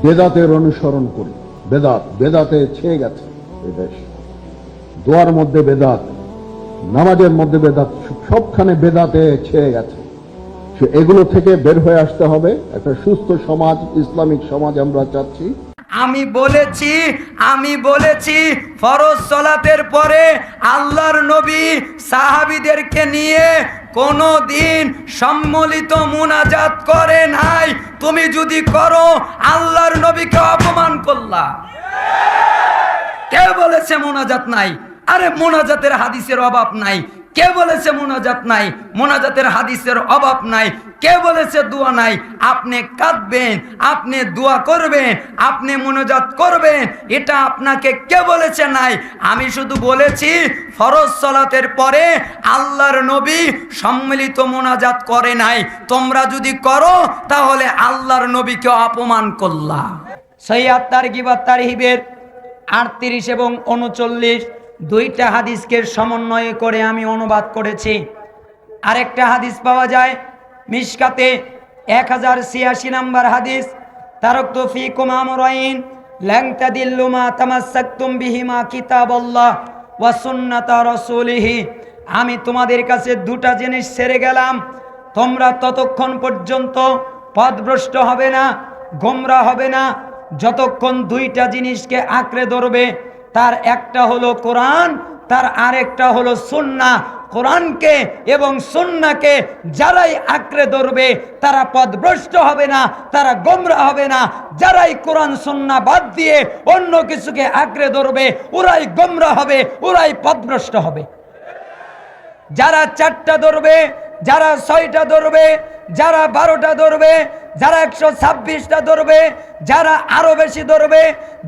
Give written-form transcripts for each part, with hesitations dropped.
বেদাতের অনুসরণ করি। বেদাতে ছেয়ে গেছে এই দেশ। দোয়ার মধ্যে বেদাত, নামাজের মধ্যে বেদাত, সবখানে বেদাতে ছেয়ে গেছে। এগুলো থেকে বের হয়ে আসতে হবে। একটা সুস্থ সমাজ, ইসলামিক সমাজ আমরা চাচ্ছি। আমি বলেছি ফরজ সালাতের পরে আল্লাহর নবী সাহাবীদেরকে নিয়ে কোনদিন সম্মিলিত মুনাজাত করে নাই। তুমি যদি করো আল্লাহর নবীকে অপমান করলা। কে বলেছে মুনাজাত নাই? আরে মুনাজাতের হাদিসের অভাব নাই। কে বলেছে মুনাজাত নাই? মুনাজাতের হাদিসের অভাব নাই। কে বলেছে দোয়া নাই? আপনি কাঁদবেন, আপনি দোয়া করবেন, আপনি মুনাজাত করবেন, এটা আপনাকে কে বলেছে নাই? আমি শুধু বলেছি ফরজ সালাতের পরে আল্লাহর নবী সম্মিলিত মুনাজাত করে নাই। তোমরা যদি করো তাহলে আল্লাহর নবীকে অপমান করলা। সহিহ তারগিব ওয়াত তারহিবের 38 এবং 39 দুইটা হাদিসকে সমন্বয় করে আমি অনুবাদ করেছি। আরেকটা হাদিস পাওয়া যায় মিশকাতে 1086 নম্বর হাদিস, তারাকতু ফীকুম আমরাইন লান তাদিল্লু মা তামাসসাকতুম বিহিমা কিতাবাল্লাহ ওয়া সুন্নাতা রাসূলিহি। আমি তোমাদের কাছে দুটা জিনিস ছেড়ে গেলাম, তোমরা ততক্ষণ পর্যন্ত পথভ্রষ্ট হবে না, গোমরা হবে না, যতক্ষণ দুইটা জিনিসকে আঁকড়ে ধরবে। তার একটা হলো কোরআন, তার আরেকটা হলো সুন্নাহ। কোরআনকে এবং সুন্নাহকে যারাই আঁকড়ে ধরবে তারা পথভ্রষ্ট হবে না, তারা গোমরা হবে না। যারাই কোরআন সুন্নাহ বাদ দিয়ে অন্য কিছুকে আঁকড়ে ধরবে ওরাই গোমরা হবে, ওরাই পথভ্রষ্ট হবে। যারা 4টা ধরবে, যারা 6টা ধরবে, যারা 12টা ধরবে, যারা 126টা ধরবে, যারা আরো বেশি ধরবে,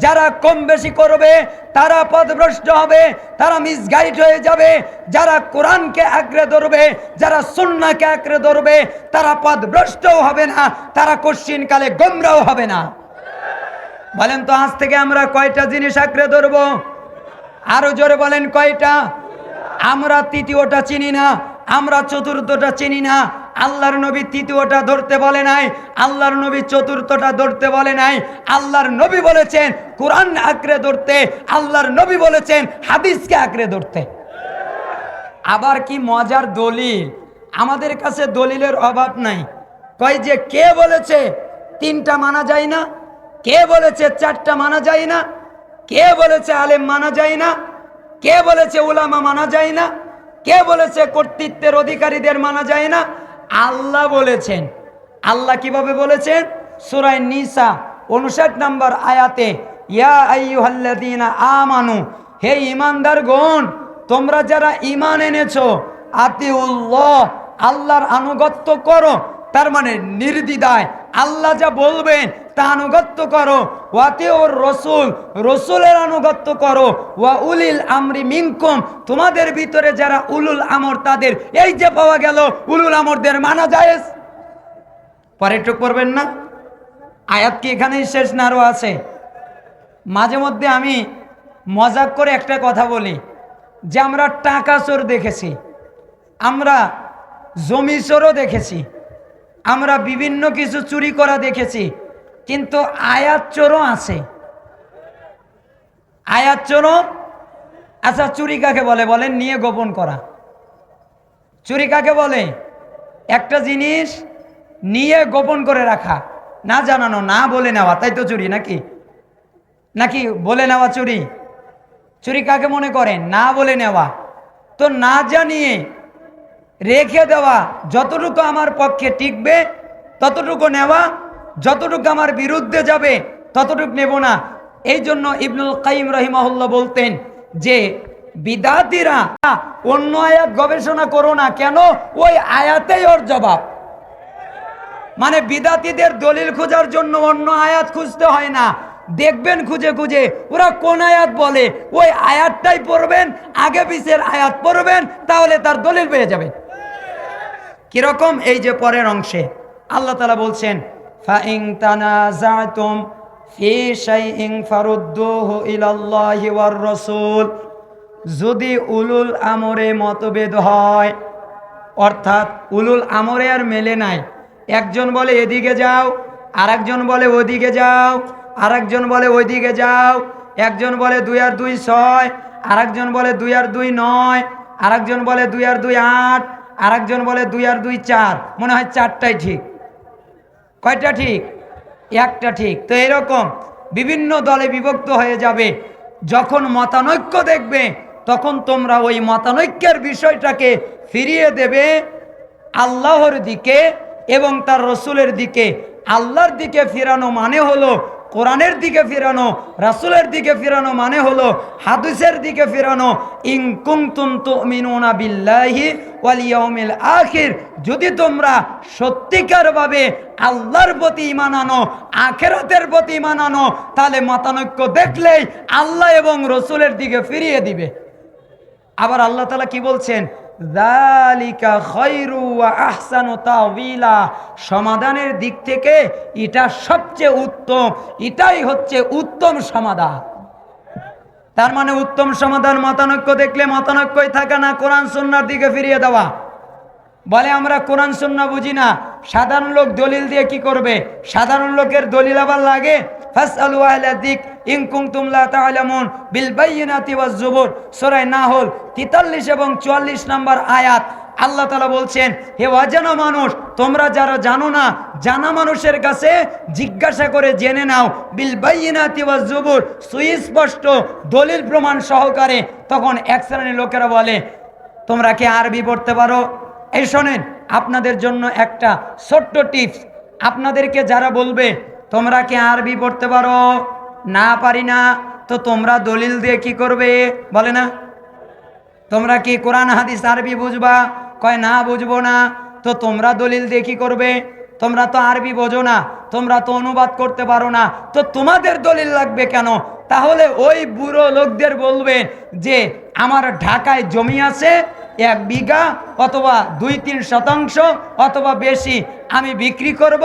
যারা কম বেশি করবে তারা পথভ্রষ্ট হবে, তারা মিসগাইড হয়ে যাবে। যারা কোরআনকে আঁকড়ে ধরবে, যারা সুন্নাহকে আঁকড়ে ধরবে তারা পথভ্রষ্টও হবে না, তারা কশ্চিনকালে গোমরাও হবে না। বলেন তো আজ থেকে আমরা কয়টা জিনিস আঁকড়ে ধরবো? আরো জোরে বলেন কয়টা? আমরা তৃতীয়টা চিনি না, আমরা চতুর্থটা চিনি না। আল্লাহর নবী তৃতীয়টা ধরতে বলে নাই, আল্লাহর নবী চতুর্থটা ধরতে বলে নাই। আল্লাহর নবী বলেছেন কোরআন আঁকড়ে ধরতে, আল্লাহর নবী বলেছেন হাদিসকে আঁকড়ে ধরতে। আবার কি মজার দলিল! আমাদের কাছে দলিলের অভাব নাই। কয় যে কে বলেছে 3টা মানা যায় না, কে বলেছে 4টা মানা যায় না, কে বলেছে আলেম মানা যায় না, কে বলেছে উলামা মানা যায় না, কে বলেছে কর্তৃত্বের অধিকারীদের মানা যায় না? আল্লাহ বলেছেন। আল্লাহ কিভাবে বলেছেন? সূরা নিসা 59 নম্বর আয়াতে, ইয়া আইয়ুহাল্লাযীনা আমানু, হে ঈমানদারগণ, তোমরা যারা ঈমান এনেছো, আতিউল্লাহ, আল্লাহর আনুগত্য করো। তার মানে নির্দ্বিধায় আল্লাহ যা বলবেন তা আনুগত্য করো। ওয়াতিউর রাসূল, রাসূলের আনুগত্য করো। ওয়া উলিল আমরি মিনকুম, তোমাদের ভিতরে যারা উলুল আমর তাদের। এই যে পাওয়া গেল উলুল আমরদের মানা জায়েজ। পরে একটু করবেন না? আয়াত কি এখানেই শেষ না আরো আছে? মাঝে মধ্যে আমি মজাক করে একটা কথা বলি যে আমরা টাকা চোর দেখেছি, আমরা জমি চোরও দেখেছি, আমরা বিভিন্ন কিছু চুরি করা দেখেছি, কিন্তু আয়াত চোরও আছে। আয়াত চোরও। আচ্ছা চুরি কাকে বলে বলেন? নিয়ে গোপন করা। চুরি কাকে বলে? একটা জিনিস নিয়ে গোপন করে রাখা, না জানানো, না বলে নেওয়া, তাই তো চুরি নাকি? নাকি বলে নেওয়া চুরি? চুরি কাকে মনে করেন? না বলে নেওয়া। তো না জানিয়ে রেখে দেওয়া, যতটুকু আমার পক্ষে টিকবে ততটুকু নেওয়া, যতটুকু আমার বিরুদ্ধে যাবে ততটুকু নেব না। এই জন্য ইবনুল কাইয়িম রাহিমাহুল্লাহ বলতেন যে বিদাতীরা অন্য আয়াত গবেষণা করো না, কেন? ওই আয়াতেই ওর জবাব। মানে বিদাতীদের দলিল খোঁজার জন্য অন্য আয়াত খুঁজতে হয় না, দেখবেন খুঁজে খুঁজে ওরা কোন আয়াত বলে ওই আয়াতটাই পড়বেন, আগে পিছের আয়াত পড়বেন, তাহলে তার দলিল পেয়ে যাবেন। কিরকম? এই যে পরের অংশে আল্লাহ তাআলা বলছেন, ফাইন তানাযাতুম ফি শাইইন ফারুদ্দুহু ইলাল্লাহি ওয়ার রাসূল, যদি উলুল আমরে মতভেদ হয়, অর্থাৎ উলুল আমরে আর মেলে নাই, একজন বলে এদিকে যাও, আর একজন বলে ওইদিকে যাও, আর একজন বলে ওইদিকে যাও, একজন বলে 2 আর 2 6, আর একজন বলে 2 আর 2 9, আর একজন বলে 2 আর 2 8, আর একজন বলে 2 আর 2 4। মনে হয় 4টাই ঠিক। কয়টা ঠিক? একটা ঠিক। তো এরকম বিভিন্ন দলে বিভক্ত হয়ে যাবে। যখন মতানৈক্য দেখবে তখন তোমরা ওই মতানৈক্যের বিষয়টাকে ফিরিয়ে দেবে আল্লাহর দিকে এবং তার রসুলের দিকে। আল্লাহর দিকে ফিরানো মানে হলো কোরআনের দিকে ফিরানো, রাসূলের দিকে ফিরানো মানে হলো হাদিসের দিকে ফিরানো। ইন কুনতুম তুমিনুনা বিল্লাহি ওয়াল ইয়াউমিল আখির, যদি তোমরা সত্যিকারভাবে আল্লাহর প্রতি ঈমান আনো, আখিরাতের প্রতি ঈমান আনো, তাহলে মতানৈক্য দেখলেই আল্লাহ এবং রসুলের দিকে ফিরিয়ে দিবে। আবার আল্লাহ তাআলা কি বলছেন? যালিকা খায়রু ওয়া আহসানু তাওয়িলা, সমাধানের দিক থেকে এটা সবচেয়ে উত্তম, এটাই হচ্ছে উত্তম সমাধান। তার মানে উত্তম সমাধান মতানৈক্য দেখলে মতানৈক্যই থাকা না, কোরআন সুন্নাহর দিকে ফিরিয়ে দেওয়া। বলে আমরা কোরআন সুন্নাহ বুঝি না। সাধারণ লোক দলিল দিয়ে কি করবে? সাধারণ লোকের দলিল আবার লাগে। ফাসআলু আহলা যিকর ইন কুনতুম লা তা'লামুন বিল বাইয়িনাতি ওয়াজ জুবুর, সূরা নাহল 43 এবং 44 নম্বর আয়াত। আল্লাহ তাআলা বলছেন, হে অজানা মানুষ, তোমরা যারা জানো না, জানা মানুষের কাছে জিজ্ঞাসা করে জেনে নাও। বিল বাইয়িনাতি ওয়াজ জুবুর, সুস্পষ্ট দলিল প্রমাণ সহকারে। তখন এক শ্রেণীর লোকেরা বলে, তোমরা কি আরবি পড়তে পারো? এই শোনেন, আপনাদের জন্য একটা ছোট্ট টিপস। আপনাদেরকে যারা বলবে তোমরা কি আরবি পড়তে পারো, না পারি না, তো তোমরা দলিল দিয়ে কি করবে? বলে না, তোমরা কি কোরআন হাদিস আরবি বুঝবা? কয় না, বুঝবো না। তো তোমরা দলিল দিয়ে কি করবে? তোমরা তো আরবি বোঝো না, তোমরা তো অনুবাদ করতে পারো না, তো তোমাদের দলিল লাগবে কেন? তাহলে ওই বুড়ো লোকদের বলবেন যে আমার ঢাকায় জমি আছে 1 বিঘা অথবা 2-3 শতাংশ অথবা বেশি, আমি বিক্রি করব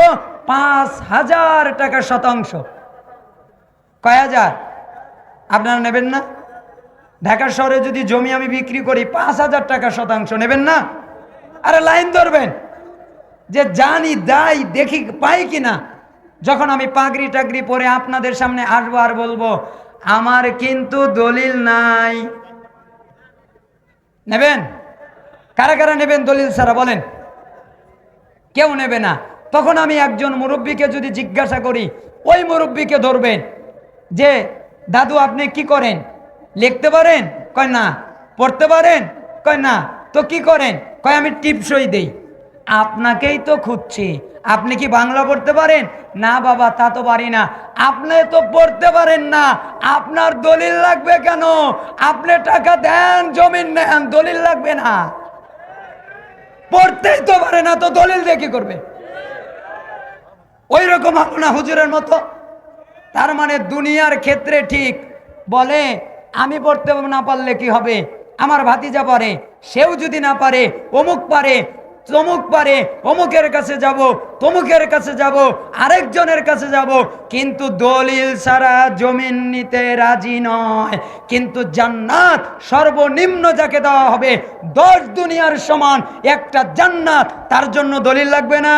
5,000 টাকা শতাংশ। কয় হাজার? আপনারা নেবেন না? ঢাকা শহরে যদি জমি আমি বিক্রি করি 5,000 টাকা শতাংশ, নেবেন না? আরে লাইন ধরবেন যে জানি দাই দেখি পাই কিনা। যখন আমি পাগড়ি টাগড়ি পরে আপনাদের সামনে আসবো আর বলবো আমার কিন্তু দলিল নাই, নেবেন? কারা কারা নেবেন দলিল ছাড়া? বলেন। কেউ নেবে না। তখন আমি একজন মুরব্বীকে যদি জিজ্ঞাসা করি, ওই মুরব্বীকে ধরবেন যে দাদু আপনি কি করেন? লিখতে পারেন? কয় না। পড়তে পারেন? কয় না। তো কি করেন? কয় আমি টিপসই দেই। আপনাকেই তো খুঁজছি, আপনি কি বাংলা পড়তে পারেন? না বাবা, তা তো পারি না। আপনি তো পড়তে পারেন না, আপনার দলিল লাগবে কেন? আপনি টাকা দেন, জমিন নেন, দলিল লাগবে না। পড়তেই তো পারে না, তো দলিল দিয়ে কি করবে? ওই রকম হলো না হুজুরের মতো। তার মানে দুনিয়ার ক্ষেত্রে ঠিক বলে আমি পড়তে না পারলে কি হবে? আমার ভাতিজা পারে, সেও যদি না পারে, অমুক পারে, তমুক পারে, অমুকের কাছে যাব, তমুকের কাছে যাব, আরেকজনের কাছে যাব, কিন্তু দলিল ছাড়া জমিন নিতে রাজি নয়। কিন্তু জান্নাত সর্বনিম্ন যাকে দেওয়া হবে 10 দুনিয়ার সমান একটা জান্নাত, তার জন্য দলিল লাগবে না?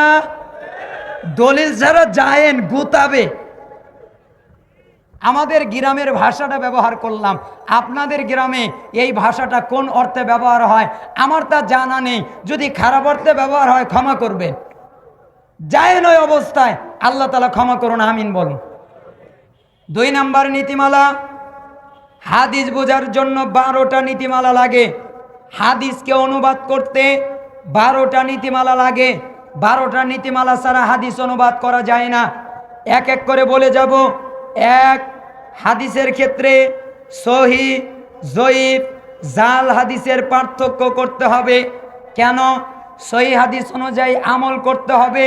দলিল ছাড়া যায়েন গুতাবে। আমাদের গ্রামের ভাষাটা ব্যবহার করলাম, আপনাদের গ্রামে এই ভাষাটা কোন অর্থে ব্যবহার হয় আমার তা জানা নেই। যদি খারাপ অর্থে ব্যবহার হয় ক্ষমা করবেন। যায় নয় অবস্থায় আল্লাহ তাআলা ক্ষমা করুন, আমিন বলুন। 2 নাম্বার নীতিমালা, হাদিস বোঝার জন্য 12টা নীতিমালা লাগে। হাদিসকে অনুবাদ করতে 12টা নীতিমালা লাগে। 12টা নীতিমালা ছাড়া হাদিস অনুবাদ করা যায় না। এক এক করে বলে যাব। 1, হাদিসের ক্ষেত্রে সহিহ, জয়ীফ, জাল হাদিসের পার্থক্য করতে হবে। কেন? সহিহ হাদিস অনুযায়ী আমল করতে হবে,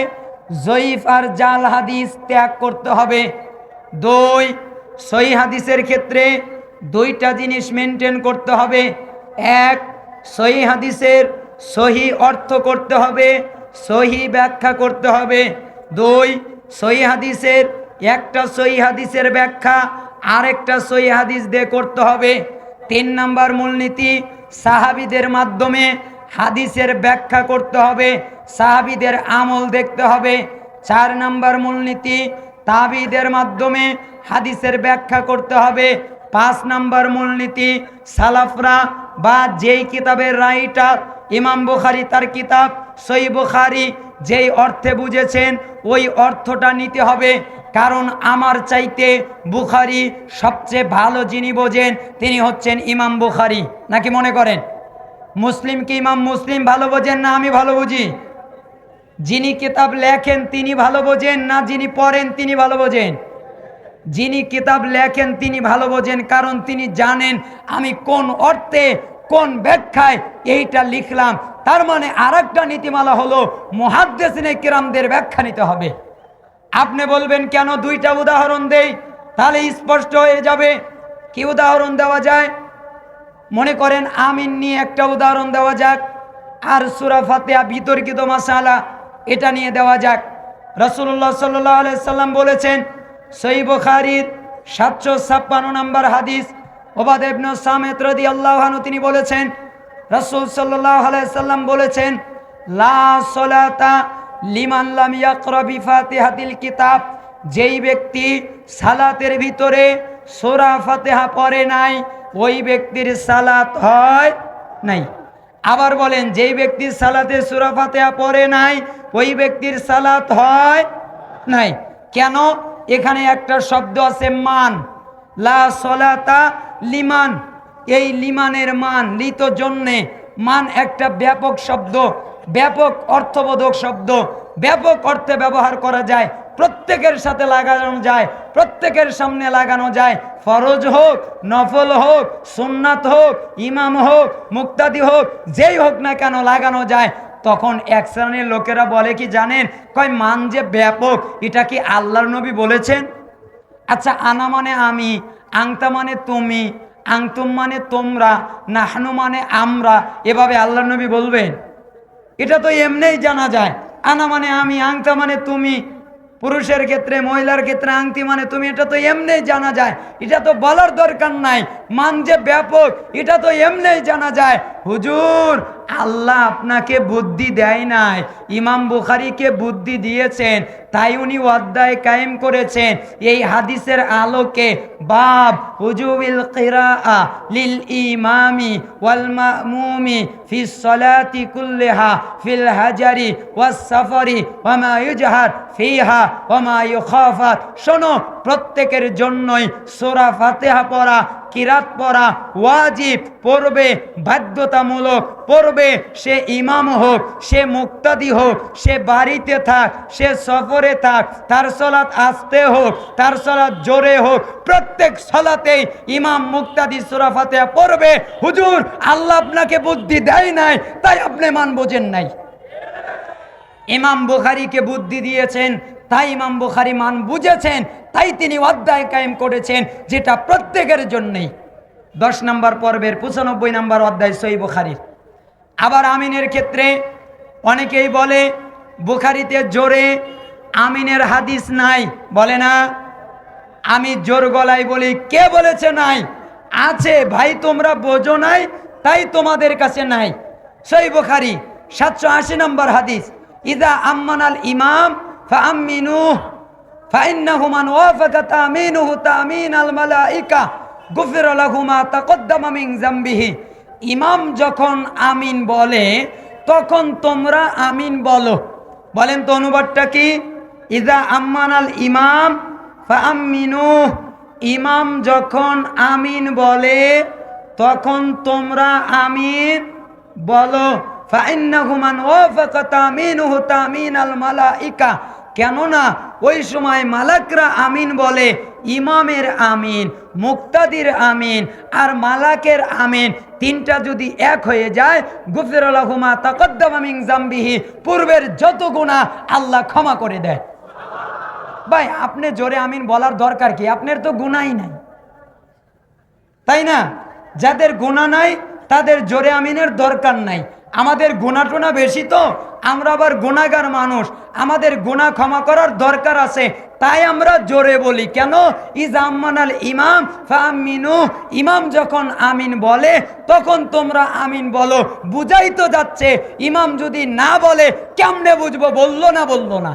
জয়ীফ আর জাল হাদিস ত্যাগ করতে হবে। 2, সহিহ হাদিসের ক্ষেত্রে 2টা জিনিস মেনটেন করতে হবে। 1, সহিহ হাদিসের সহিহ অর্থ করতে হবে, সহিহ ব্যাখ্যা করতে হবে। 2, সহিহ হাদিসের একটা সহিহ হাদিসের ব্যাখ্যা আরেকটা সহিহ হাদিস দিয়ে করতে হবে। 3 নাম্বার মূলনীতি, সাহাবীদের মাধ্যমে হাদিসের ব্যাখ্যা করতে হবে, সাহাবীদের আমল দেখতে হবে। 4 নাম্বার মূলনীতি, তাবিদের মাধ্যমে হাদিসের ব্যাখ্যা করতে হবে। 5 নাম্বার মূলনীতি, সালাফরা বা যেই কিতাবের রাইটার ইমাম বুখারী তার কিতাব সহিহ বুখারী যেই অর্থে বুঝেছেন ওই অর্থটা নিতে হবে। কারণ আমার চাইতে বুখারী সবচেয়ে ভালো যিনি বোঝেন তিনি হচ্ছেন ইমাম বুখারী। নাকি মনে করেন মুসলিম কি ইমাম মুসলিম ভালো বোঝেন না আমি ভালো বুঝি? যিনি কিতাব লেখেন তিনি ভালো বোঝেন না যিনি পড়েন তিনি ভালো বোঝেন? যিনি কিতাব লেখেন তিনি ভালো বোঝেন, কারণ তিনি জানেন আমি কোন অর্থে কোন ব্যাখ্যায় এইটা লিখলাম। তার মানে আরেকটা নীতিমালা হলো মুহাদ্দিসিনে কিরামদের ব্যাখ্যা নিতে হবে। আপনি বলবেন কেন 2টা উদাহরণ দেই, তাহলে স্পষ্ট হয়ে যাবে। কি উদাহরণ দেওয়া যায়? মনে করেন আমিন নিয়ে একটা উদাহরণ দেওয়া যাক, আর সূরা ফাতিহা বিতর্কিত মাসালা এটা নিয়ে দেওয়া যাক। রাসূলুল্লাহ সাল্লাল্লাহু আলাইহি সাল্লাম বলেছেন, সহিহ বুখারীর 756 নম্বর হাদিস, উবাদা ইবনে সামিত রাদিয়াল্লাহু আনহু তিনি বলেছেন, রাসূল সাল্লাল্লাহু আলাইহি সাল্লাম বলেছেন, লা সালাতা লিমান লাম ইয়াকরা বিফাতিহাতিল কিতাব, যেই ব্যক্তি সালাতের ভিতরে সূরা ফাতিহা পড়ে নাই ওই ব্যক্তির সালাত হয় নাই। আবার বলেন, যেই ব্যক্তির সালাতে সূরা ফাতিহা পড়ে নাই ওই ব্যক্তির সালাত হয় নাই। কেন? এখানে একটা শব্দ আছে মান, লা সলাতা লিমান। এই লিমানের মান, লিত জন্যে, মান একটা ব্যাপক শব্দ, ব্যাপক অর্থবোধক শব্দ, ব্যাপক অর্থে ব্যবহার করা যায়, প্রত্যেকের সাথে লাগানো যায়, প্রত্যেকের সামনে লাগানো যায়। ফরজ হোক, নফল হোক, সুন্নাত হোক, ইমাম হোক, মুক্তাদি হোক, যেই হোক না কেন লাগানো যায়। তখন এক শ্রেণীর লোকেরা বলে কি জানেন, কয় মান যে ব্যাপক এটা কি আল্লাহর নবী বলেছেন? আচ্ছা, আনা মানে আমি, আংতা মানে তুমি, আংতুম মানে তোমরা, নাহনু মানে আমরা, এভাবে আল্লাহর নবী বলবেন? এটা তো এমনিই জানা যায়। আনা মানে আমি, আংতা মানে তুমি, পুরুষের ক্ষেত্রে মহিলার ক্ষেত্রে আংটি মানে তুমি, এটা তো এমনিই জানা যায়, এটা তো বলার দরকার নাই। মান যে ব্যাপক এটা তো এমনিই জানা যায়। হুজুর, আল্লাহ আপনাকে বুদ্ধি দেয় নাই, ইমাম বুখারীকে বুদ্ধি দিয়েছেন, তাই উনি অধ্যায় কায়েম করেছেন এই হাদিসের আলোকে। বাব হুজুবিল কিরাআ লিল ইমামি ওয়াল মামুমি ফিস সালাতি কুল্লিহা ফিল হাজারি ওয়াস সাফারি ওয়া মা ইউজহার ফিহা ওয়া মা ইউখাফাত। শোনো, প্রত্যেকের জন্যই সূরা ফাতিহা পড়া, কিরাত পড়া ওয়াজিব, পড়বে, বাধ্যতামূলক পড়বে। সে ইমাম হোক, সে মুক্তাদি হোক, সে বাড়িতে থাক, সে সফরে থাক, তার সালাত আস্তে হোক, তার সালাত জোরে হোক, প্রত্যেক সালাতেই ইমাম মুক্তাদি সূরা ফাতিহা পড়বে। হুজুর, আল্লাহ আপনাকে বুদ্ধি দেয় নাই তাই আপনি মান বোঝেন নাই। ইমাম বুখারীকে বুদ্ধি দিয়েছেন তাই ইমাম বুখারী মান বুঝেছেন, তাই তিনি অধ্যায় কায়েম করেছেন যেটা প্রত্যেকের জন্যই। 10 নম্বর পর্বের 95 নম্বর অধ্যায় সহিহ বুখারীর। আবার আমিনের ক্ষেত্রে অনেকেই বলে বুখারীতে জোরে আমিনের হাদিস নাই, বলে না? আমি জোর গলায় বলি, কে বলেছে নাই? আছে ভাই, তোমরা বোঝো নাই তাই তোমাদের কাছে নাই। সহিহ বুখারী 780 নম্বর হাদিস, ইযা আম্মানাল ইমাম ফাআমিনুহু ফাইন্নাহু মান ওয়াফাকা তামিনুহু তামিনাল মালাইকা গুফিরা লাহু মা তাকদ্দামা মিন যামবিহি। ইমাম যখন আমিন বলে তখন তোমরা আমিন বলো। বলেন তো অনুবাদটা কি? ইযা আম্মানাল ইমাম ফাআমিনুহু, ইমাম যখন আমিন বলে তখন তোমরা আমিন বলো। ফাইন্নাহু মান ওয়াফাকা তামিনুহু তামিনাল মালাইকা, কেননা ওই সময় মালাকরা আমিন বলে, ইমামের আমিন, মুক্তাদির আমিন আর মালাকের আমিন তিনটা যদি এক হয়ে যায়, গুফিরা লাহু মা তাকদ্দামা মিন যামবিহি, পূর্বের যত গুনাহ আল্লাহ ক্ষমা করে দেয়। ভাই, আপনি জোরে আমিন বলার দরকার কি? আপনার তো গুনাহই নাই, তাই না? যাদের গুনাহ নাই তাদের জোরে আমিনের দরকার নাই। আমাদের গুনাহটুনা বেশি, তো আমরা আবার গুনাহগার মানুষ, আমাদের গুনাহ ক্ষমা করার দরকার আছে, তাই আমরা জোরে বলি। কেন? ইযা আম্মানাল ইমাম ফাআমিনু, ইমাম যখন আমিন বলে তখন তোমরা আমিন বলো। বুঝাই তো যাচ্ছে, ইমাম যদি না বলে কেমনে বুঝবো? বললো না?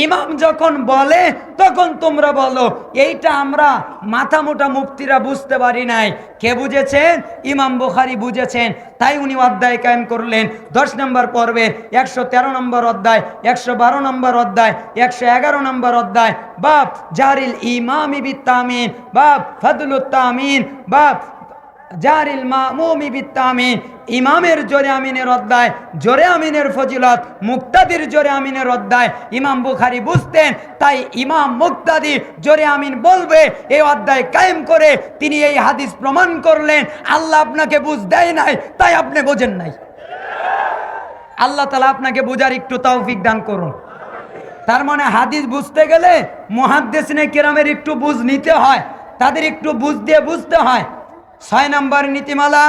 ইমাম যখন বলে তখন তোমরা বলো। এইটা আমরা মাথা মোটা মুফতিরা বুঝতে পারি নাই। কে বুঝেছেন? ইমাম বুখারী বুঝেছেন, তাই উনি অধ্যায় কায়েম করলেন। 10 নম্বর পর্বের 113 নম্বর অধ্যায়, 112 নম্বর অধ্যায়, 111 নম্বর অধ্যায়, বাব জারিল ইমামি বিত্তামিন, বাব ফাদলুত তামিন, বাব জারিল মামুমি বিত্তামিন। ইমামের জোরে আমিনের অধ্যায়, জোরে আমিনের ফজিলত, মুক্তাদির জোরে আমিনের অধ্যায় ইমাম বুখারী বুঝতেন, তাই ইমাম মুক্তাদি জোরে আমিন বলবে এই অধ্যায় কায়েম করে তিনি এই হাদিস প্রমাণ করলেন। আল্লাহ আপনাকে বুঝ দেয় নাই, তাই আপনি বোঝেন নাই। আল্লাহ তাআলা আপনাকে বুঝার একটু তৌফিক দান করুন। তার মানে হাদিস বুঝতে গেলে মুহাদ্দিসিনে কেরামের একটু বুঝ নিতে হয়, তাদের একটু বুঝ দিয়ে বুঝতে হয়। 6 নম্বর নীতিমালা,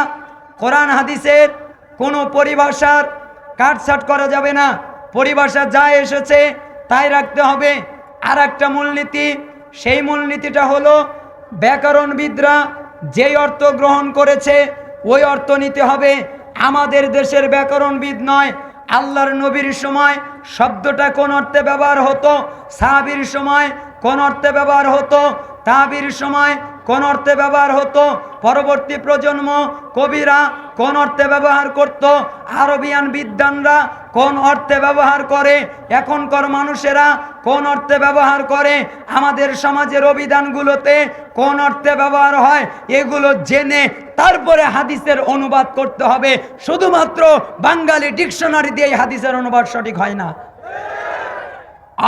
কোরআন হাদিসের কোনো পরিভাষার কাটছাট করা যাবে না। পরিভাষা যা এসেছে তাই রাখতে হবে। আর একটা মূলনীতি, সেই মূলনীতিটা হলো ব্যাকরণবিদরা যেই অর্থ গ্রহণ করেছে ওই অর্থ নিতে হবে। আমাদের দেশের ব্যাকরণবিদ নয়। আল্লাহর নবীর সময় শব্দটা কোন অর্থে ব্যবহার হতো, সাহাবীর সময় কোন অর্থে ব্যবহার হতো, তাবির সময় কোন অর্থে ব্যবহার হতো, পরবর্তী প্রজন্ম কবিরা কোন অর্থে ব্যবহার করত, আরবিয়ান বিদ্বানরা কোন অর্থে ব্যবহার করে, এখনকার মানুষেরা কোন অর্থে ব্যবহার করে, আমাদের সমাজের অভিধানগুলোতে কোন অর্থে ব্যবহার হয়, এগুলো জেনে তারপরে হাদিসের অনুবাদ করতে হবে। শুধুমাত্র বাঙালি ডিকশনারি দিয়ে হাদিসের অনুবাদ সঠিক হয় না।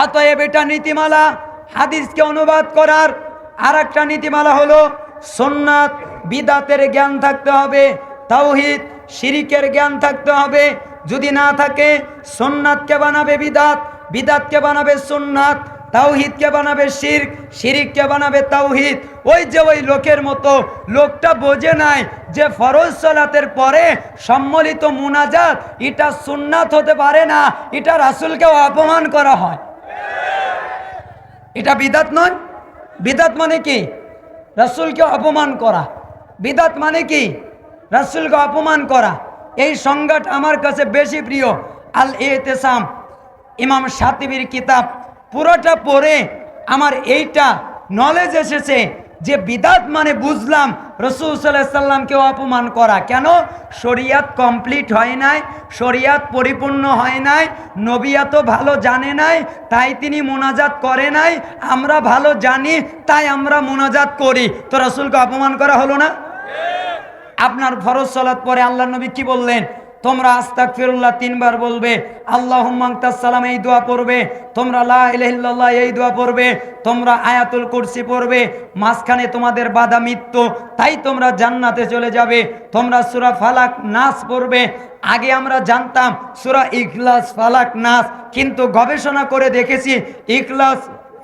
অতএব এটা নীতিমালা। হাদিসকে অনুবাদ করার আর একটা নীতিমালা হলো সুন্নাত বিদাতের জ্ঞান থাকতে হবে, তাওহীদ শিরিকের জ্ঞান থাকতে হবে। যদি না থাকে সুন্নাতকে বানাবে বিদাত, বিদাতকে বানাবে সুন্নাত, তাওহীদকে বানাবে শিরক, শিরিককে বানাবে তাওহীদ। ওই যে ওই লোকের মতো, লোকটা বোঝে নাই যে ফরজ সালাতের পরে সম্মিলিত মুনাজাত এটা সুন্নাত হতে পারে না, এটা রাসূলকেও অপমান করা হয়। এটা বিদাত নয়। বিদাত মানে কি? রাসূলকে অপমান করা। বিদাত মানে কি? রাসূলকে অপমান করা। এই সংজ্ঞাটা আমার কাছে বেশি প্রিয়। আল ইতিসাম ইমাম শাতিবির কিতাব পুরোটা পড়ে আমার এইটা নলেজ এসেছে যে বিদাত মানে বুঝলাম রাসূল সাল্লাল্লাহু আলাইহি সাল্লামকেও অপমান করা। কেন? শরিয়াত কমপ্লিট হয় নাই, শরিয়াত পরিপূর্ণ হয় নাই, নবী এত ভালো জানে নাই তাই তিনি মুনাজাত করে নাই, আমরা ভালো জানি তাই আমরা মুনাজাত করি। তো রাসূলকে অপমান করা হলো না? আপনার ফরজ সালাত পরে আল্লাহর নবী কি বললেন? তোমরা আস্তাগফিরুল্লাহ 3 বার বলবে, আল্লাহুম্মা আনতাস সালাম এই দোয়া পড়বে, তোমরা লা ইলাহা ইল্লাল্লাহ এই দোয়া পড়বে, তোমরা আয়াতুল কুরসি পড়বে, মাঝখানে তোমাদের বাধা মৃত্যু, তাই তোমরা জান্নাতে চলে যাবে। তোমরা সূরা ফালাক নাস পড়বে। আগে আমরা জানতাম সূরা ইখলাস ফালাক নাস, কিন্তু গবেষণা করে দেখেছি ইখলাস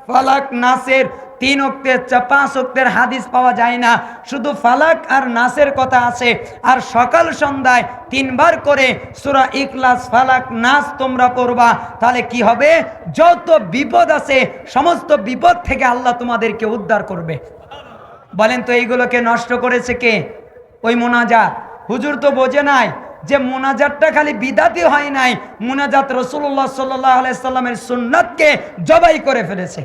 ফালাক নাসের 3 ওয়াক্তের 5 ওয়াক্তের হাদিস পাওয়া যায় না, শুধু ফালাক আর নাসের কথা আছে। আর সকাল সন্ধ্যায় 3 বার করে সূরা ইখলাস ফালাক নাস তোমরা পড়বা, তাহলে কি হবে? যত বিপদ আছে সমস্ত বিপদ থেকে আল্লাহ তোমাদেরকে উদ্ধার করবে। বলেন তো এইগুলোকে নষ্ট করেছে কে? ওই মুনাজাত। হুজুর তো বোঝে নাই যে মুনাজাতটা খালি বিদাতি হয় নাই, মুনাজাত রাসূলুল্লাহ সাল্লাল্লাহু আলাইহি সাল্লামের সুন্নাতকে জবাই করে ফেলেছে।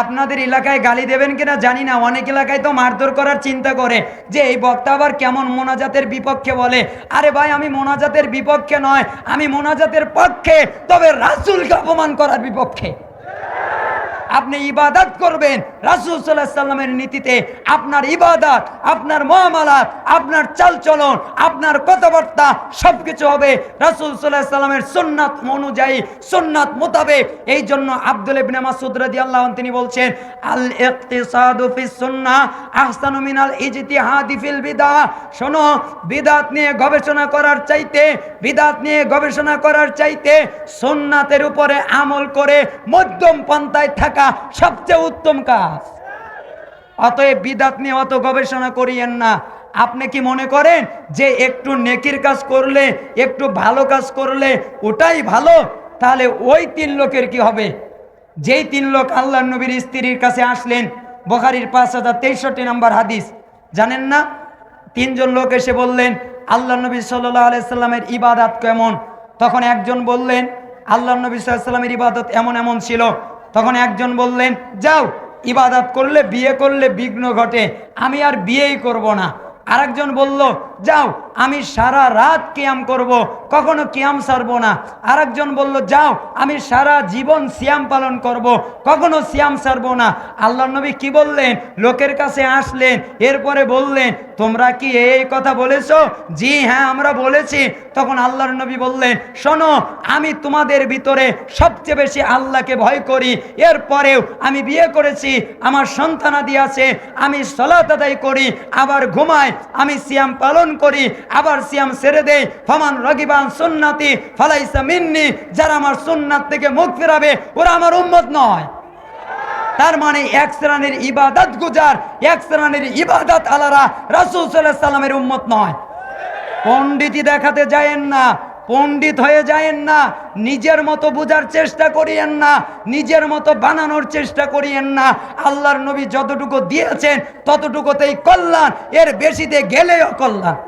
আপনাদের এলাকায় গালি দেবেন কিনা জানি না, অনেক এলাকায় তো মারধর করার চিন্তা করে যে এই বক্তা আবার কেমন মোনাজাতের বিপক্ষে বলে। আরে ভাই, আমি মোনাজাতের বিপক্ষে নয়, আমি মোনাজাতের পক্ষে, তবে রাসূলকে অপমান করার বিপক্ষে। আপনি ইবাদত করবেন রাসূল সাল্লাল্লাহু আলাইহি সাল্লামের নীতিতে, আপনার ইবাদত, আপনার মুআমালাত, আপনার চালচলন, আপনার কথাবার্তা সবকিছু হবে রাসূল সাল্লাল্লাহু আলাইহি সাল্লামের সুন্নাত অনুযায়ী, সুন্নাত মোতাবেক। এই জন্য আব্দুল ইবনে মাসউদ রাদিয়াল্লাহু আনহু তিনি বলছেন, আল ইকতিসাদু ফিস সুন্নাহ আহসানু মিনাল ইজতিহাদি ফিল বিদআহ। শোনো, বিদআত নিয়ে গবেষণা করার চাইতে, বিদআত নিয়ে গবেষণা করার চাইতে সুন্নাতের উপরে আমল করে মধ্যম পন্থায় থাকা সবচেয়ে উত্তম কাজ। অতএব বিদআত নিয়ে অত গবেষণা করিয়েন না। আপনি কি মনে করেন যে একটু নেকির কাজ করলে, একটু ভালো কাজ করলে ওটাই ভালো? তাহলে ওই 3 লোকের কি হবে? যেই 3 লোক আল্লাহর নবীর স্ত্রীর কাছে আসলেন, বুখারীর 5063 নম্বর হাদিস, জানেন না? 3 জন লোক এসে বললেন, আল্লাহর নবী সাল্লাল্লাহু আলাইহি সাল্লামের ইবাদত কেমন? তখন একজন বললেন, আল্লাহ নবী সাল্লাল্লাহু আলাইহি ওয়াসাল্লামের ইবাদত এমন এমন ছিল। তখন একজন বললেন, যাও, ইবাদত করলে বিয়ে করলে বিঘ্ন ঘটে, আমি আর বিয়েই করব না। আরেকজন বলল, যাও, আমি সারা রাত কিয়াম করব, কখনো কিয়াম ছাড়বো না। আরেকজন বলল, যাও, আমি সারা জীবন সিয়াম পালন করব, কখনো সিয়াম ছাড়বো না। আল্লাহ নবী কি বললেন? লোকের কাছে আসলেন, এরপরে বললেন, তোমরা কি এই কথা বলেছো? জি হ্যাঁ, আমরা বলেছি। তখন আল্লাহর নবী বললেন, শোনো, আমি তোমাদের ভিতরে সবচেয়ে বেশি আল্লাহকে ভয় করি, এরপরেও আমি বিয়ে করেছি, আমার সন্তানাদি আছে, আমি সালাত আদায় করি, আবার ঘুমাই, আমি সিয়াম পালন করি, আবার সিয়াম ছেড়ে দেই। ফামান রাগিবান সুন্নতি ফালাইসা মিন্নি, যারা আমার সুন্নাত থেকে মুখ ফেরাবে ওরা আমার উম্মত নয়। তার মানে এক শ্রেণীর ইবাদত গুজার, এক শ্রেণীর ইবাদত আলারা রাসূল সাল্লাল্লাহু আলাইহি সাল্লামের উম্মত নয়। পণ্ডিতি দেখাতে যায়েন না, পণ্ডিত হয়ে যায়েন না, নিজের মতো বোঝার চেষ্টা করিয়েন না, নিজের মতো বানানোর চেষ্টা করিয়েন না। আল্লাহর নবী যতটুকু দিয়েছেন ততটুকুতেই কল্যাণ, এর বেশিতে গেলেও কল্যাণ।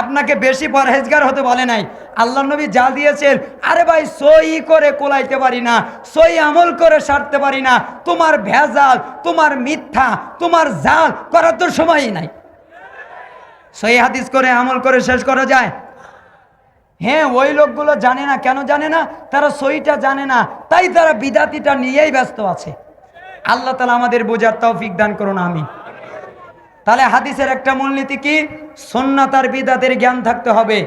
আপনাকে বেশি পরহেজগার হতে বলে নাই। আল্লাহ নবী যা দিয়েছেন, আরে ভাই সই করে কোলাইতে পারি না, সই আমল করে সারতে পারি না, তোমার ভেজাল, তোমার মিথ্যা, তোমার জাল করার তো সময়ই নাই। সই হাদিস করে আমল করে শেষ করা যায়? হ্যাঁ, ওই লোকগুলো জানে না। কেন জানে না? তারা সইটা জানে না, তাই তারা বিদাতিটা নিয়েই ব্যস্ত আছে। আল্লাহ তাআলা আমাদের বোঝার তৌফিক দান করুন, আমিন। তাহলে হাদিসের একটা মূলনীতি কি? সুন্নাত আর বিদাতের জ্ঞান থাকতে হবে,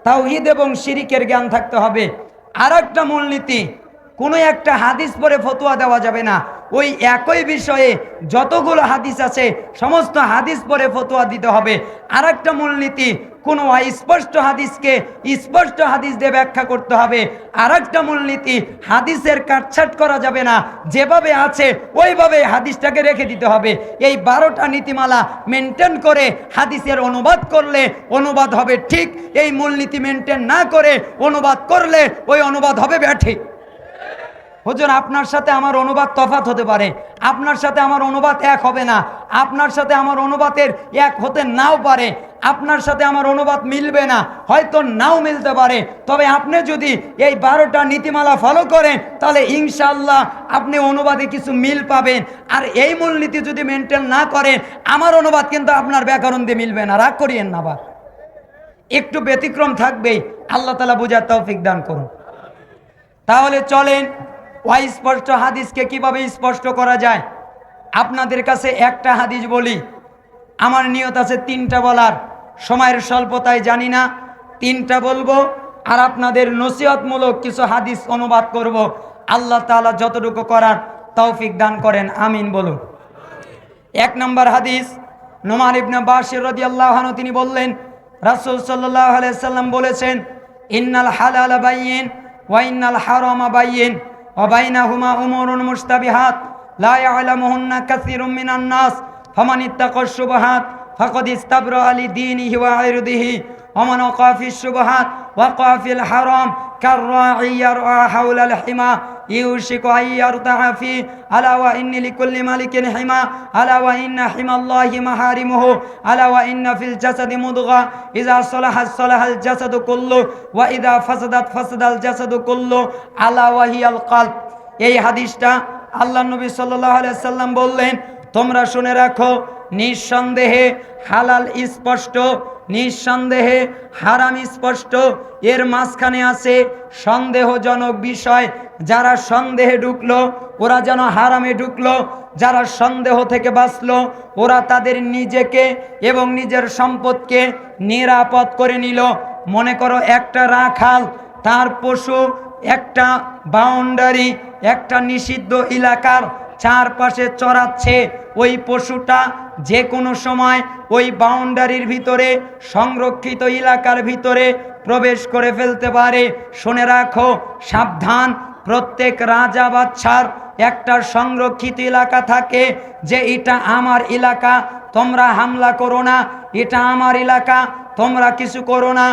তাওহীদ এবং শিরিকের জ্ঞান থাকতে হবে। আর একটা মূলনীতি, কোনো একটা হাদিস পরে ফতোয়া দেওয়া যাবে না। ওই একই বিষয়ে যতগুলো হাদিস আছে সমস্ত হাদিস পরে ফতোয়া দিতে হবে। আর একটা মূলনীতি, কোনো স্পষ্ট হাদিসকে স্পষ্ট হাদিস দিয়ে ব্যাখ্যা করতে হবে। আর একটা মূলনীতি, হাদিসের কাটছাট করা যাবে না, যেভাবে আছে ওইভাবে হাদিসটাকে রেখে দিতে হবে। এই 12টা নীতিমালা মেনটেন করে হাদিসের অনুবাদ করলে অনুবাদ হবে ঠিক, এই মূলনীতি মেনটেন না করে অনুবাদ করলে ওই অনুবাদ হবে ব্যাঠিক। হুজুর, আপনার সাথে আমার অনুবাদ তফাৎ হতে পারে, আপনার সাথে আমার অনুবাদ এক হবে না, আপনার সাথে আমার অনুবাদের এক হতে নাও পারে, আপনার সাথে আমার অনুবাদ মিলবে না, হয়তো নাও মিলতে পারে। তবে আপনি যদি এই 12টা নীতিমালা ফলো করেন তাহলে ইনশাআল্লাহ আপনি অনুবাদে কিছু মিল পাবেন। আর এই মূলনীতি যদি মেনটেন না করেন, আমার অনুবাদ কিন্তু আপনার ব্যাকরণ দিয়ে মিলবে না। রাগ করিয়েন না, বা একটু ব্যতিক্রম থাকবেই। আল্লাহ তাআলা বুঝার তৌফিক দান করুন। তাহলে চলেন অস্পষ্ট হাদিসকে কিভাবে স্পষ্ট করা যায়। আপনাদের কাছে একটা হাদিস বলি, আমার নিয়ত আছে 3টা বলার, সময়ের স্বল্পতায় জানি না 3টা বলবো, আর আপনাদের নসিহতমূলক কিছু হাদিস অনুবাদ করব। আল্লাহ তাআলা যতটুকু করার তৌফিক দান করেন, আমিন বলুন। 1 নম্বর হাদিস, নোমান ইবনে বাশির রাদিয়াল্লাহু আনহু তিনি বললেন, রাসূল সাল্লাল্লাহু আলাইহি সাল্লাম বলেছেন, ইন্নাল হালালা বাইয়িন ওয়া ইন্নাল হারামা বাইয়িন ওয়া বাইনাহুমা উমুরুন মুশতাবিহাত লা ইয়ালামুহুন্না কাসীরুম মিনান নাস ফামান ইত্তাকাশ শুবহাত ফাকাদ ইস্তাবরা লিদীনিহি ওয়া ইরদিহি ওয়া মান ওয়াকা ফিশ শুবহাত ওয়াকা ফিল হারাম কাররাঈ ইয়ারআ হাওলাল হিমা ইউশিকু আন ইয়ারতাআ ফি আলা ওয়া ইন্না লিকুল্লি মালিকিন হিমা আলা ওয়া ইন্না হিমাল্লাহি মাহারিমুহু আলা ওয়া ইন্না ফিল জাসাদি মুদগা ইযা সালাহাত সালাহাল জাসাদু কুল্লু ওয়া ইযা ফাসাদাত ফাসাদাল জাসাদু কুল্লু আলা ওয়া হিয়াল কলব। এই হাদিসটা আল্লাহ নবী সাল্লাল্লাহু আলাইহি সাল্লাম বললেন, তোমরা শুনে রাখো, নিঃসন্দেহে হালাল স্পষ্ট, নিঃসন্দেহে হারাম স্পষ্ট, এর মাঝখানে আছে সন্দেহজনক বিষয়। যারা সন্দেহে ঢুকলো ওরা যেন হারামে ঢুকলো, যারা সন্দেহ থেকে বাঁচলো ওরা তাদের নিজেকে এবং নিজের সম্পদকে নিরাপদ করে নিল। মনে করো একটা রাখাল, তার পশু একটা বাউন্ডারি, একটা নিষিদ্ধ এলাকার চারপাশে চড়াচ্ছে। ওই পশুটা যে কোনো সময় ওই বাউন্ডারির ভিতরে, সংরক্ষিত এলাকার ভিতরে প্রবেশ করে ফেলতে পারে। শুনে রাখো, সাবধান, প্রত্যেক রাজা বাদশার একটা সংরক্ষিত এলাকা থাকে, যে এটা আমার এলাকা, তোমরা হামলা করো না, এটা আমার এলাকা, তোমরা কিছু করো না,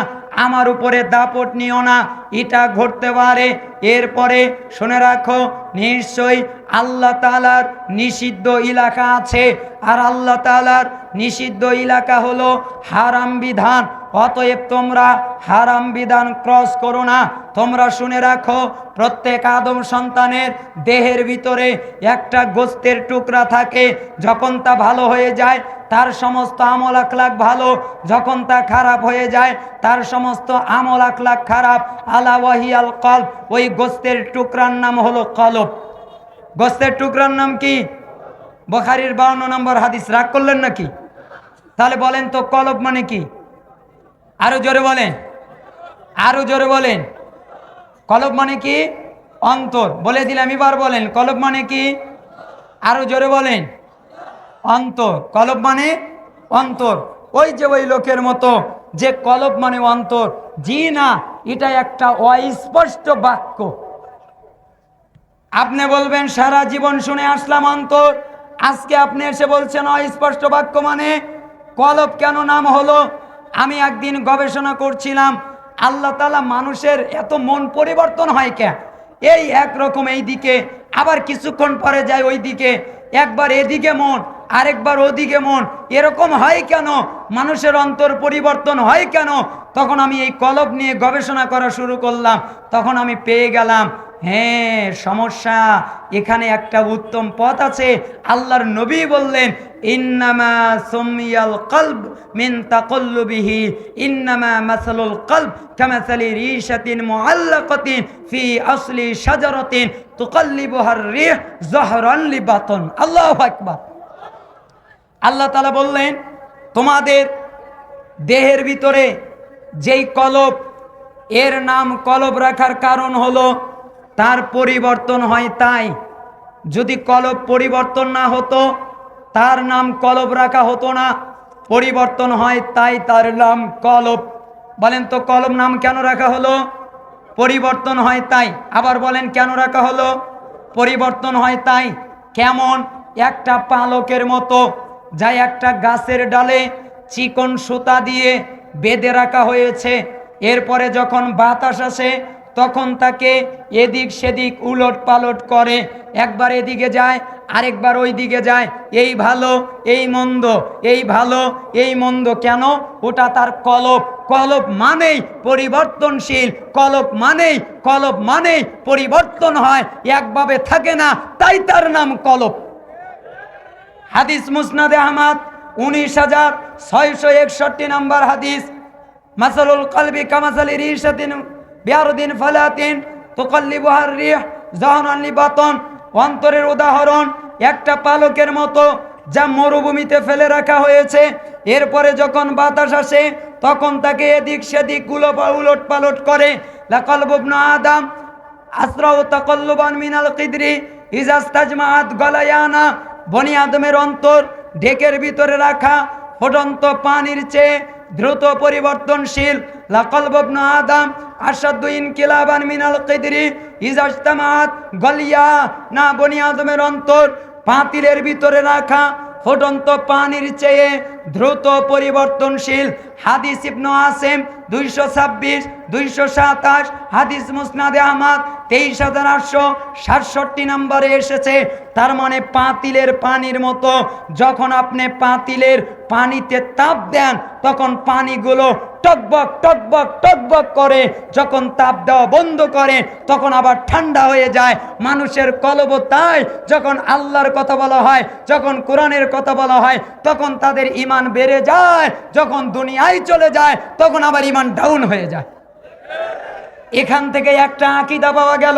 আমার উপরে দাপট নিও না, এটা ঘটতে পারে। এরপরে শুনে রাখো, নিশ্চয়ই আল্লাহ তাআলার নিষিদ্ধ এলাকা আছে, আর আল্লাহ তাআলার নিষিদ্ধ এলাকা হলো হারাম বিধান অতএব তোমরা হারাম বিধান ক্রস করো না। তোমরা শুনে রাখো, প্রত্যেক আদম সন্তানের দেহের ভিতরে একটা গোস্তের টুকরা থাকে। যখন তা ভালো হয়ে যায় তার সমস্ত আমল আখলাক ভালো, যখন তা খারাপ হয়ে যায় তার সমস্ত আমল আখলাক খারাপ। আলা ওয়াহিয়াল কলব, ওই গোস্তের টুকরার নাম হলো কলব। গোস্তের টুকরার নাম কি? বুখারীর 52 নম্বর হাদিস। রাগ করলেন নাকি? তাহলে বলেন তো কলব মানে কি? আরো জোরে বলেন, আরো জোরে বলেন। কলব মানে কি? অন্তর। বলে দিলাম, এবার বলেন কলব মানে কি? আরো জোরে বলেন। অন্তর। কলব মানে অন্তর। ওই যে ওই লোকের মতো যে কলব মানে অন্তর, জি না, এটা একটা অস্পষ্ট বাক্য। আপনি বলবেন সারা জীবন শুনে আসলাম অন্তর, আজকে আপনি এসে বলছেন অস্পষ্ট বাক্য মানে কলব কেন নাম হলো? আমি একদিন গবেষণা করছিলাম, আল্লাহ তাআলা মানুষের এত মন পরিবর্তন হয় কেন? এই একরকম এই দিকে, আবার কিছুক্ষণ পরে যায় ওই দিকে, একবার এদিকে মন আরেকবার ওদিকে মন, এরকম হয় কেন? মানুষের অন্তর পরিবর্তন হয় কেন? তখন আমি এই কলব নিয়ে গবেষণা করা শুরু করলাম। তখন আমি পেয়ে গেলাম, হ্যাঁ, সমস্যা এখানে একটা উত্তম পথ আছে। আল্লাহর নবী বললেন, ইন্নামা সুমিয়াল কলব মিন তাকাল্লুবিহি ইন্নামা মাসালুল কলব কামাসালি রিশাতিন মুআল্লাকাতিন ফি আসলি শাজারাতিন তুকাল্লিবুহার রিহ যহরান লিবাতন। আল্লাহু আকবার। আল্লাহ তাআলা বললেন, তোমাদের দেহের ভিতরে যেই কলব, এর নাম কলব রাখার কারণ হলো তার পরিবর্তন হয় তাই। যদি কলব পরিবর্তন না হতো তার নাম কলব রাখা হতো না। পরিবর্তন হয় তাই তার নাম কলব। বলেন তো কলব নাম কেন রাখা হলো? পরিবর্তন হয় তাই। আবার বলেন কেন রাখা হলো? পরিবর্তন হয় তাই। কেমন? একটা পালকের মতো, যা একটা গাছের ডালে চিকন সুতা দিয়ে বেঁধে রাখা হয়েছে। এরপরে যখন বাতাস আসে তখন তাকে এদিক সেদিক উলট পালট করে, একবার এদিকে যায় আরেকবার ওই দিকে যায়, এই ভালো এই মন্দ, এই ভালো এই মন্দ। কেন? ওটা তার কলব। কলব মানেই পরিবর্তনশীল, কলব মানেই পরিবর্তন হয়, একভাবে থাকে না, তাই তার নাম কলব। হাদিস মুসনাদে আহমদ 19,661 নম্বর হাদিস। মাসালুল কলবি কামাসালি রিশাতিন বিআরদিন ফালাতিন তুকাল্লিবুহার রিহ যহরান লিবাতন। অন্তরের উদাহরণ একটা পালকের মতো, যা মরুভূমিতে ফেলে রাখা হয়েছে। এরপরে যখন বাতাস আসে তখন তাকে এদিক সেদিক উলট পালট করে। লাকালবু ইবনু আদম আসরাউ তাকাল্লুবান মিনাল কিদরি ইজা ইস্তাজমাআত গলায়ানা। বনি আদমের অন্তর ঢেকের ভিতরে রাখা ফুটন্ত পানির চেয়ে দ্রুত পরিবর্তনশীল। লাকালবু ইবনু আদম আশাদ্দু ইনকিলাবান মিনাল কিদরি ইজা ইজতামাআত গলিয়া না। বনি আদমের অন্তর পাতিলের ভিতরে রাখা ফুটন্ত পানির চেয়ে দ্রুত পরিবর্তনশীল। হাদিস ইবনু আসিম 226, 227, হাদিস মুসনাদে আহমদ 23,867 নম্বরে এসেছে। তার মানে পাতিলের পানির মতো, যখন আপনি পাতিলের পানিতে তাপ দেন তখন পানিগুলো টকবক টকবক টকবক করে, যখন তাপ দেওয়া বন্ধ করে তখন আবার ঠান্ডা হয়ে যায়। মানুষের কলব তাই, যখন আল্লাহর কথা বলা হয়, যখন কোরআনের কথা বলা হয় তখন তাদের ঈমান বেড়ে যায়, যখন দুনিয়ায় চলে যায় তখন আবার ঈমান ডাউন হয়ে যায়। এখান থেকে একটা আকীদা পাওয়া গেল,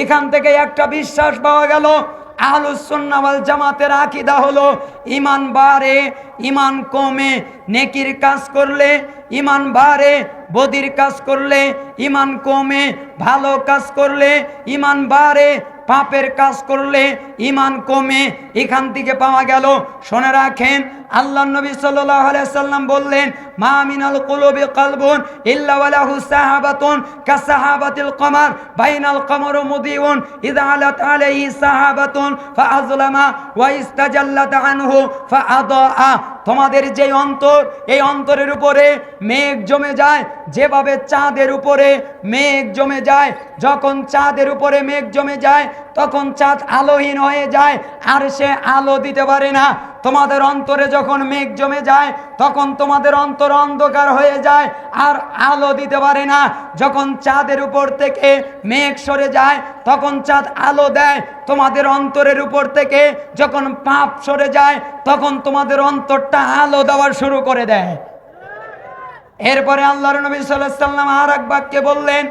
এখান থেকে একটা বিশ্বাস পাওয়া গেল। আহলুস সুন্নাহ ওয়াল জামাতের আকীদা হলো ঈমান বাড়ে, ঈমান কমে। নেকির কাজ করলে ঈমান বাড়ে, বদির কাজ করলে ঈমান কমে। ভালো কাজ করলে ঈমান বাড়ে, পাপের কাজ করলে ঈমান কমে। এখান থেকে পাওয়া গেল। শুনে রাখেন, আল্লাহ নবী সাল্লাল্লাহু আলাইহি সাল্লাম বললেন, মা মিনাল কুলুবি কলবুন ইল্লা ওয়ালাহু সাহাবাতুন কাসাহাবাতিল কমার বাইনাল কমারু মুদিউন ইযা আলাত আলাইহি সাহাবাতুন ফাআযলামা ওয়া ইস্তাজাল্লাত আনহু ফাআদাআ। তোমাদের যে অন্তর, এই অন্তরের উপরে মেঘ জমে যায়, যেভাবে চাঁদের উপরে মেঘ জমে যায়। যখন চাঁদের উপরে মেঘ জমে যায় তখন চাঁদ আলোহীন হয়ে যায়, আর সে আলো দিতে পারে না। তোমাদের অন্তরে যখন মেঘ জমে যায় তখন তোমাদের অন্তর অন্ধকার হয়ে যায় আর আলো দিতে পারে না। যখন চাঁদের উপর থেকে মেঘ সরে যায় তখন চাঁদ আলো দেয়। তোমাদের অন্তরের উপর থেকে যখন পাপ সরে যায় তখন তোমাদের অন্তরটা আলো দেওয়া শুরু করে দেয়। এরপরে আল্লাহর নবী সাল্লাল্লাহু আলাইহি ওয়াসাল্লাম আর এক বাক্যে বললেন,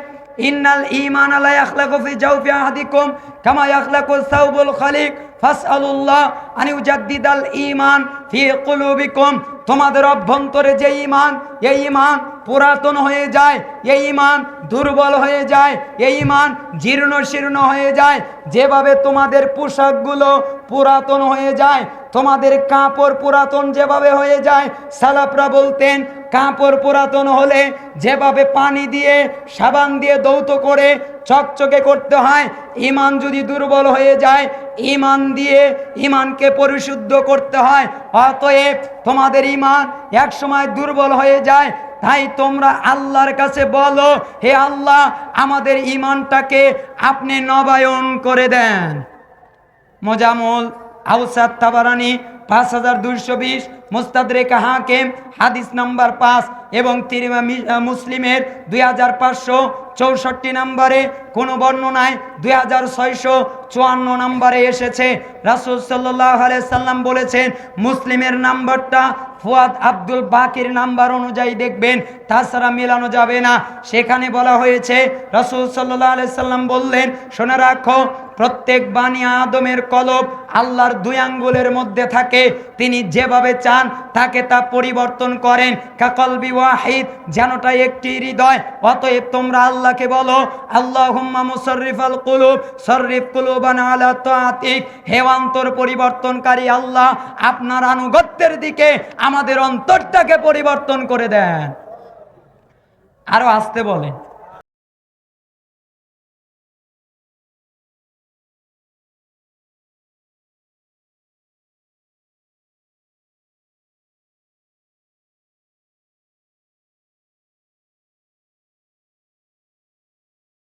ইন্নাল ঈমান লা ইয়াখলাকু ফি জাওফি আহাদিকুম কামা ইয়াখলাকু সাওবুল খালিক ফাসআলুল্লাহ আন ইউজাদ্দিদাল ঈমান ফি কুলুবিকুম। তোমাদের অভ্যন্তরে যে ঈমান, এই ঈমান পুরাতন হয়ে যায়, এই ঈমান দুর্বল হয়ে যায়, এই ঈমান জীর্ণ শীর্ণ হয়ে যায়। যেভাবে তোমাদের পোশাকগুলো পুরাতন হয়ে যায়, তোমাদের কাপড় পুরাতন যেভাবে হয়ে যায়, সালাফরা বলতেন কাপড় পুরাতন হলে যেভাবে পানি দিয়ে সাবান দিয়ে ধৌত করে চকচকে করতে হয়, ঈমান যদি দুর্বল হয়ে যায় ঈমান দিয়ে ঈমানকে পরিশুদ্ধ করতে হয়। অতএব তোমাদের ঈমান এক সময় দুর্বল হয়ে যায়। তাই তোমরা আল্লাহর কাছে বলো, হে আল্লাহ আমাদের ঈমানটাকে আপনি নবায়ন করে দেন। মোজামুল আউসাত তাবারানী 5220, মুস্তাদরেক হাকিম হাদিস নাম্বার 5 এবং মুসলিমের 2564 নম্বরে, কোন বর্ণনায় 2654 নম্বরে এসেছে। রাসূল সাল্লাল্লাহু আলাইহি সাল্লাম বলেছেন, মুসলিমের নাম্বারটা ফুয়াদ আব্দুল বাকির নাম্বার অনুযায়ী দেখবেন, তাছাড়া মেলানো যাবে না। সেখানে বলা হয়েছে, রাসূল সাল্লাল্লাহু আলাইহি সাল্লাম বললেন, শুনে রাখো প্রত্যেক বানি আদমের কলব আল্লাহর 2 আঙ্গুলের মধ্যে থাকে। তিনি যেভাবে চান তাকে তা পরিবর্তন করেন। কাকলবি ওয়াহিদ, যেনটা একটি হৃদয়। অতএব তোমরা আল্লাহকে বলো, আল্লাহুম্মা মুসাররিফাল কুলুব সররিফ কুলুবানা আলা তাআতিক। হে অন্তর পরিবর্তনকারী আল্লাহ, আপনার আনুগত্যের দিকে আমাদের অন্তরটাকে পরিবর্তন করে দেন। আরো আসতে বলেন।